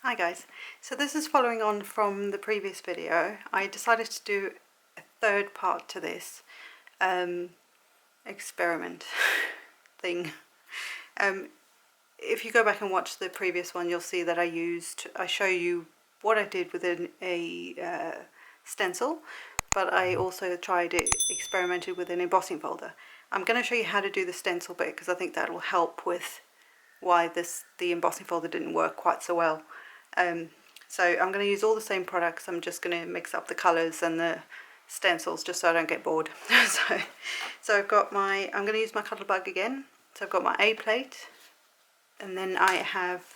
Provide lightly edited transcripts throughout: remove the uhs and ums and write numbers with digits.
Hi guys, so this is following on from the previous video. I decided to do a third part to this experiment thing. If you go back and watch the previous one, you'll see that I show you what I did within a stencil, but I also experimented with an embossing folder. I'm going to show you how to do the stencil bit because I think that will help with why the embossing folder didn't work quite so well. So I'm going to use all the same products. I'm just going to mix up the colours and the stencils just so I don't get bored. so I've got I'm going to use my Cuttlebug again. So I've got my A plate, and then I have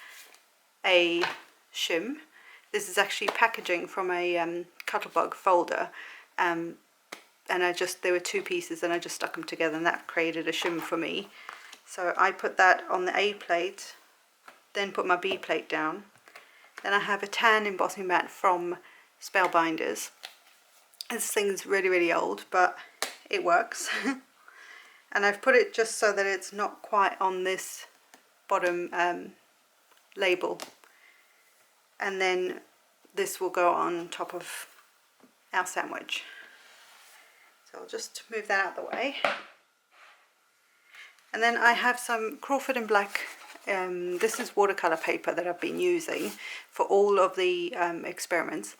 a shim. This is actually packaging from a Cuttlebug folder, and there were two pieces and I just stuck them together and that created a shim for me. So I put that on the A plate, then put my B plate down. Then I have a tan embossing mat from Spellbinders. This thing's really old, but it works. And I've put it just so that it's not quite on this bottom label. And then this will go on top of our sandwich. So I'll just move that out of the way. And then I have some Crawford and Black, this is watercolor paper that I've been using for all of the experiments.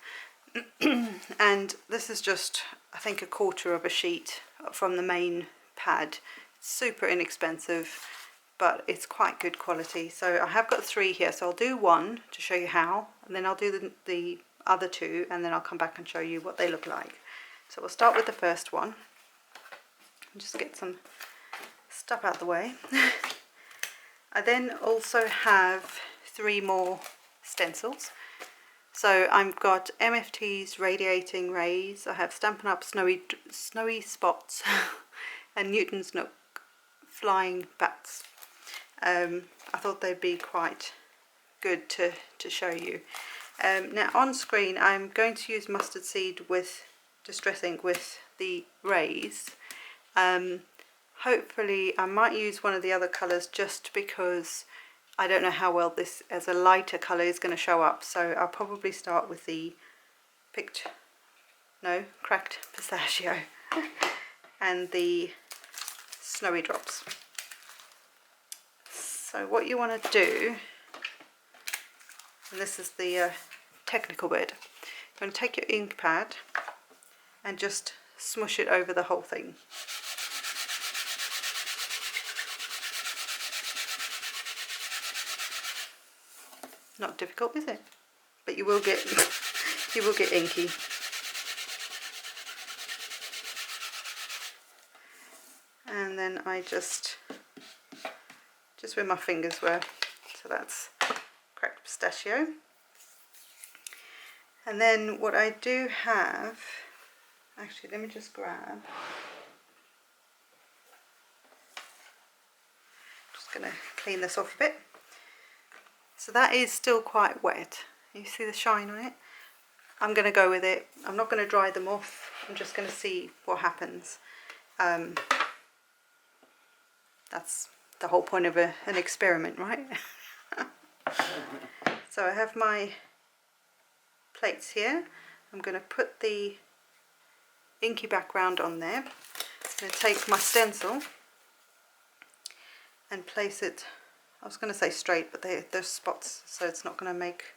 And this is just, I think, a quarter of a sheet from the main pad. It's super inexpensive, but it's quite good quality. So I have got 3 here, so I'll do one to show you how, and then I'll do the other 2, and then I'll come back and show you what they look like. So we'll start with the first one. Just get some stuff out the way. I then also have 3 more stencils. So I've got MFT's Radiating Rays, I have Stampin' Up! Snowy Spots and Newton's Nook Flying Bats. I thought they'd be quite good to show you. Now on screen I'm going to use mustard seed with Distress ink with the rays. Hopefully I might use one of the other colours just because I don't know how well this as a lighter colour is going to show up, so I'll probably start with the cracked pistachio and the snowy drops. So what you want to do, and this is the technical bit, you're going to take your ink pad and just smush it over the whole thing. Not difficult, is it? But you will get inky. And then I just where my fingers were, so that's cracked pistachio. And then what I do have, actually let me just grab, just gonna clean this off a bit. So that is still quite wet. You see the shine on it? I'm going to go with it. I'm not going to dry them off. I'm just going to see what happens. That's the whole point of an experiment, right? So I have my plates here. I'm going to put the inky background on there. I'm going to take my stencil and place it, I was going to say straight, but there's spots, so it's not going to make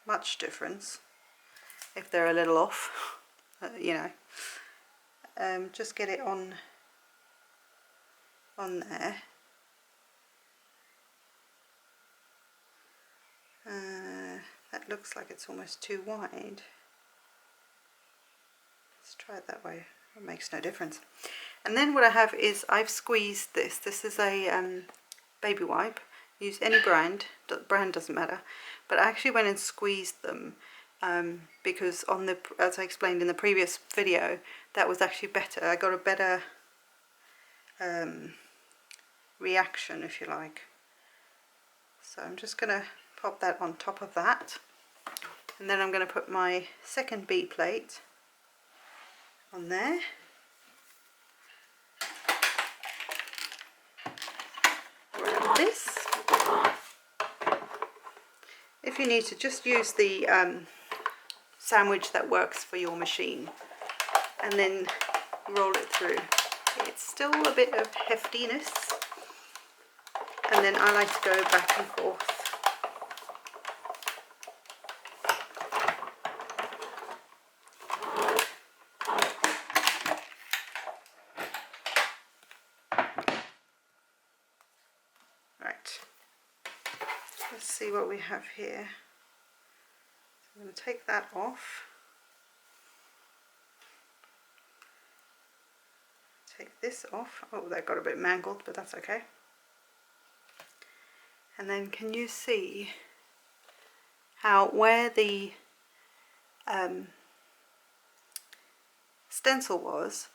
much difference if they're a little off, you know. Just get it on there. That looks like it's almost too wide. Let's try it that way. It makes no difference. And then what I have is I've squeezed this. This is a baby wipe. Use any brand. The brand doesn't matter. But I actually went and squeezed them because as I explained in the previous video, that was actually better. I got a better reaction, if you like. So I'm just going to pop that on top of that. And then I'm going to put my second B plate on there. Grab this. if you need to, just use the sandwich that works for your machine and then roll it through. It's still a bit of heftiness, and then I like to go back and forth. Right, let's see what we have here. So I'm going to take that off. Take this off. Oh, that got a bit mangled, but that's okay. And then can you see how where the stencil was,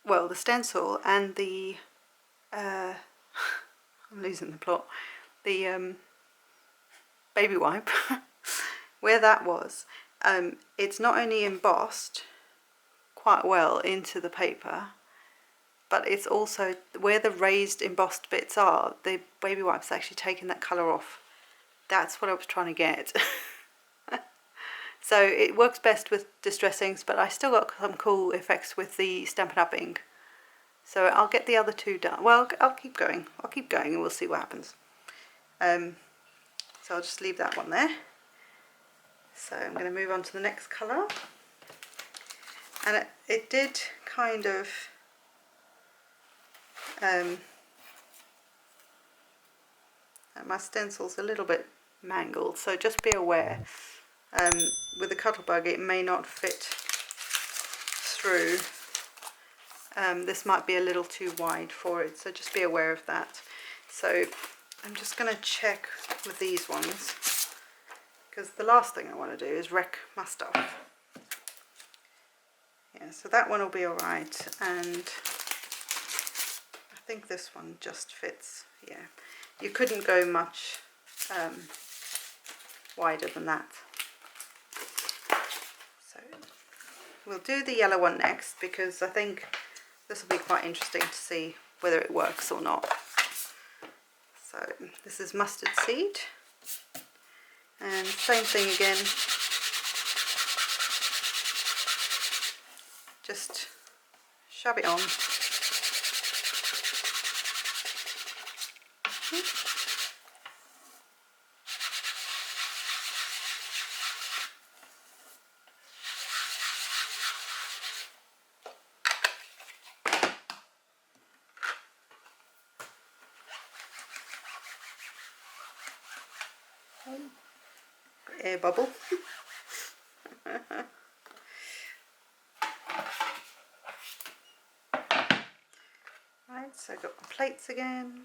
well, the stencil and the I'm losing the plot, the baby wipe, where that was, it's not only embossed quite well into the paper, but it's also where the raised embossed bits are, the baby wipe's actually taken that colour off. That's what I was trying to get. So it works best with distress inks, but I still got some cool effects with the Stampin' Up! Ink. So I'll get the other two done. Well, I'll keep going and we'll see what happens. So I'll just leave that one there. So I'm going to move on to the next colour. And it did kind of my stencil's a little bit mangled, so just be aware. With the Cuttlebug it may not fit through. This might be a little too wide for it, so just be aware of that. So I'm just going to check with these ones, because the last thing I want to do is wreck my stuff. Yeah, so that one will be alright, and I think this one just fits. Yeah, you couldn't go much wider than that. So we'll do the yellow one next, because I think this will be quite interesting to see whether it works or not. So this is mustard seed, and same thing again, just shove it on. Air bubble. Right, so I've got the plates again.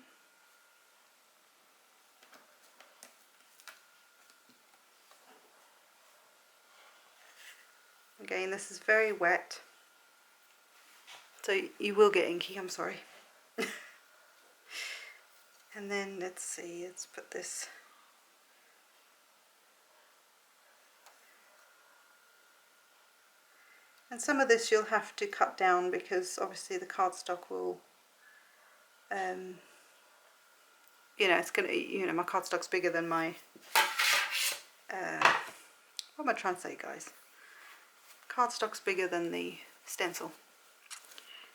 Again, this is very wet, so you will get inky, I'm sorry. And then let's see, let's put this. And some of this you'll have to cut down, because obviously the cardstock will, you know, it's gonna, you know, my cardstock's bigger than my, what am I trying to say, guys? Cardstock's bigger than the stencil.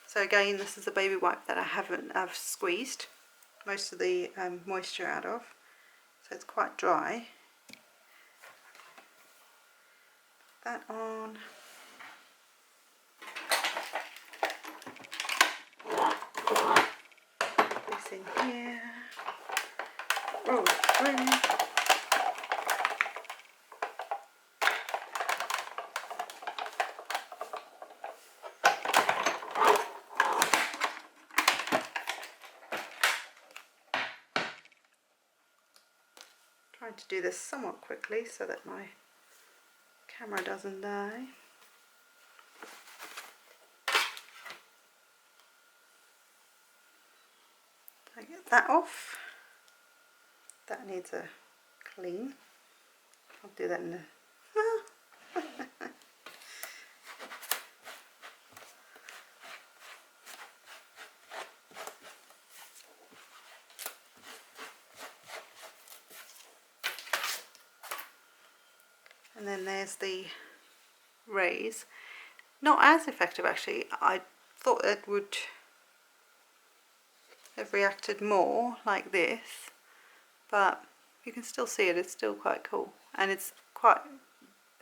So again, this is a baby wipe that I've squeezed most of the moisture out of, so it's quite dry. Put that on. This in here. Roll it through. Trying to do this somewhat quickly so that my camera doesn't die. I get that off. That needs a clean. I'll do that in a And then there's the rays. Not as effective actually. I thought it would have reacted more like this, but you can still see it. It's still quite cool, and it's quite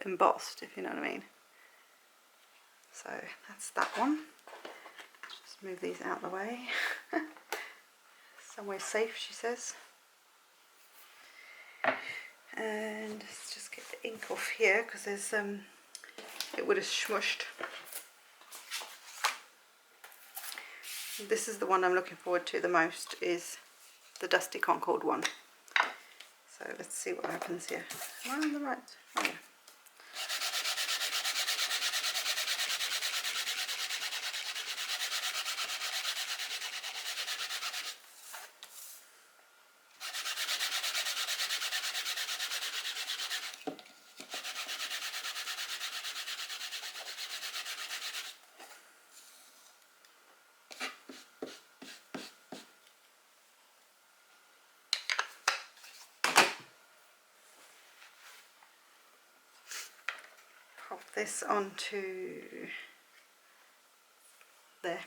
embossed, if you know what I mean. So that's that one. Just move these out of the way. Somewhere safe, she says. And let's just get the ink off here, because there's it would have smushed. This is the one I'm looking forward to the most, is the Dusty Concord one. So let's see what happens here. Am I on the right? Oh yeah. Pop this onto there.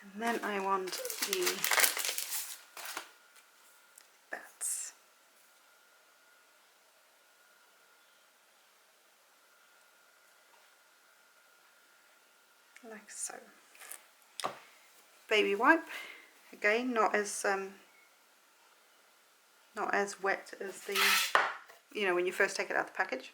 And then I want the bats. Like so. Baby wipe. Again, not as wet as the, you know, when you first take it out of the package.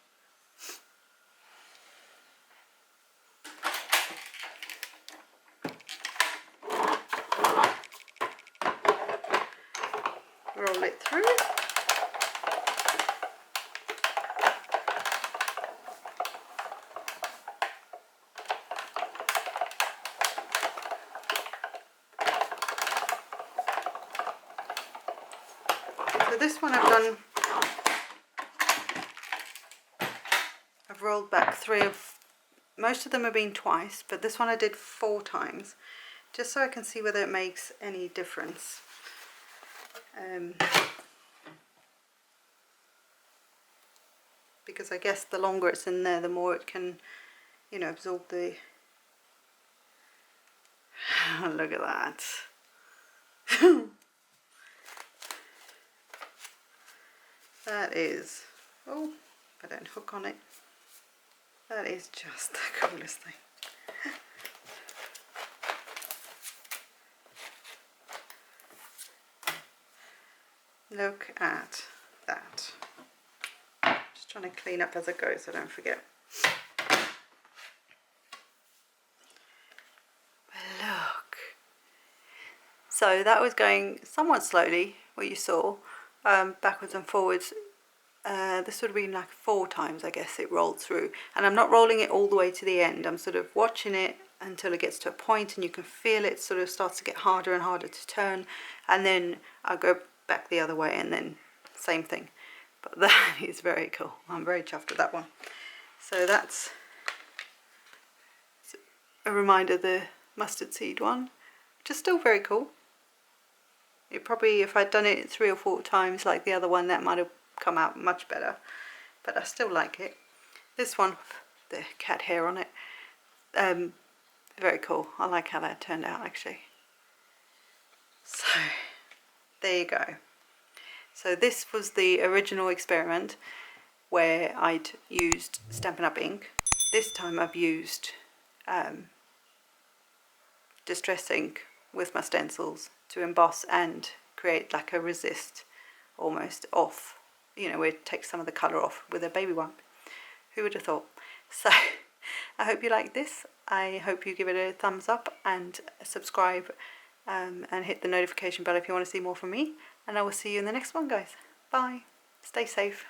Roll it through. So this one I've rolled back most of them have been twice, but this one I did 4 times, just so I can see whether it makes any difference. Because I guess the longer it's in there, the more it can, you know, absorb the... Look at that. That is, oh, I don't hook on it. That is just the coolest thing. Look at that. Just trying to clean up as I go so I don't forget. Look. So that was going somewhat slowly, what you saw, backwards and forwards. This would have been like 4 times, I guess, it rolled through. And I'm not rolling it all the way to the end. I'm sort of watching it until it gets to a point and you can feel it sort of starts to get harder and harder to turn. And then I'll go back the other way and then same thing. But that is very cool. I'm very chuffed with that one. So that's a reminder, the mustard seed one, which is still very cool. It probably, if I'd done it 3 or 4 times like the other one, that might have come out much better, but I still like it. This one, the cat hair on it, very cool. I like how that turned out actually. So there you go. So this was the original experiment where I'd used Stampin' Up! Ink. This time I've used distress ink with my stencils to emboss and create like a resist almost off, you know, where it takes some of the colour off with a baby wipe. Who would have thought? So I hope you like this. I hope you give it a thumbs up and subscribe and hit the notification bell if you want to see more from me. And I will see you in the next one, guys. Bye. Stay safe.